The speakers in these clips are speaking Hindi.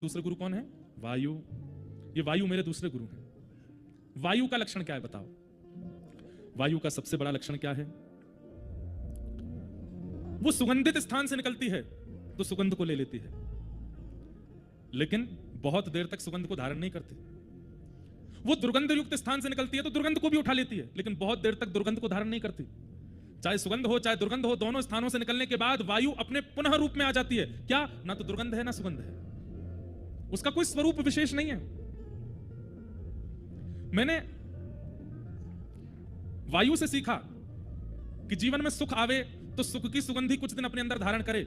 दूसरे गुरु कौन है? वायु। ये वायु मेरे दूसरे गुरु हैं। वायु का लक्षण क्या है बताओ? वायु का सबसे बड़ा लक्षण क्या है? वो सुगंधित स्थान से निकलती है तो सुगंध को ले लेती है, लेकिन बहुत देर तक सुगंध को धारण नहीं करती। वो दुर्गंध युक्त स्थान से निकलती है तो दुर्गंध को भी उठा लेती है, लेकिन बहुत देर तक दुर्गंध को धारण नहीं करती। चाहे सुगंध हो चाहे दुर्गंध हो, दोनों स्थानों से निकलने के बाद वायु अपने पुनः रूप में आ जाती है। क्या? ना तो दुर्गंध है ना सुगंध है, उसका कोई स्वरूप विशेष नहीं है। मैंने वायु से सीखा कि जीवन में सुख आवे तो सुख की सुगंधी कुछ दिन अपने अंदर धारण करे,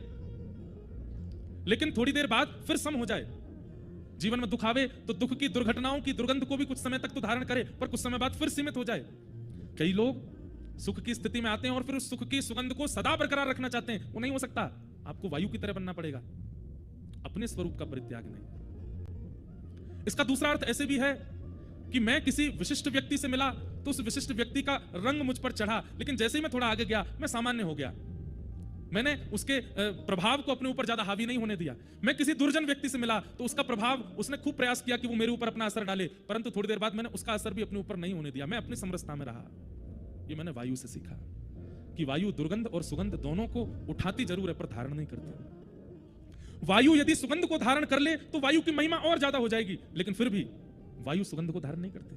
लेकिन थोड़ी देर बाद फिर सम हो जाए। जीवन में दुख आवे तो दुख की दुर्घटनाओं की दुर्गंध को भी कुछ समय तक तो धारण करे, पर कुछ समय बाद फिर सीमित हो जाए। कई लोग सुख की स्थिति में आते हैं और फिर उस सुख की सुगंध को सदा बरकरार रखना चाहते हैं, वो नहीं हो सकता। आपको वायु की तरह बनना पड़ेगा, अपने स्वरूप का परित्याग नहीं। इसका दूसरा अर्थ ऐसे भी है कि मैं किसी विशिष्ट व्यक्ति से मिला तो उस विशिष्ट व्यक्ति का रंग मुझ पर चढ़ा, लेकिन जैसे ही मैं थोड़ा आगे गया मैं सामान्य हो गया। मैंने उसके प्रभाव को अपने ऊपर ज्यादा हावी नहीं होने दिया। मैं किसी दुर्जन व्यक्ति से मिला तो उसका प्रभाव, उसने खूब प्रयास किया कि वो मेरे ऊपर अपना असर डाले, परंतु थोड़ी देर बाद मैंने उसका असर भी अपने ऊपर नहीं होने दिया, मैं अपनी समरसता में रहा। ये मैंने वायु से सीखा कि वायु दुर्गंध और सुगंध दोनों को उठाती जरूर है पर धारण नहीं करती। वायु यदि सुगंध को धारण कर ले तो वायु की महिमा और ज्यादा हो जाएगी, लेकिन फिर भी वायु सुगंध को धारण नहीं करती।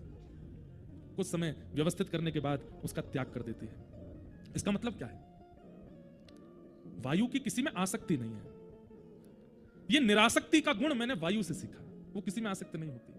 कुछ समय व्यवस्थित करने के बाद उसका त्याग कर देती है। इसका मतलब क्या है? वायु की किसी में आसक्ति नहीं है। यह निरासक्ति का गुण मैंने वायु से सीखा, वो किसी में आसक्त नहीं होती।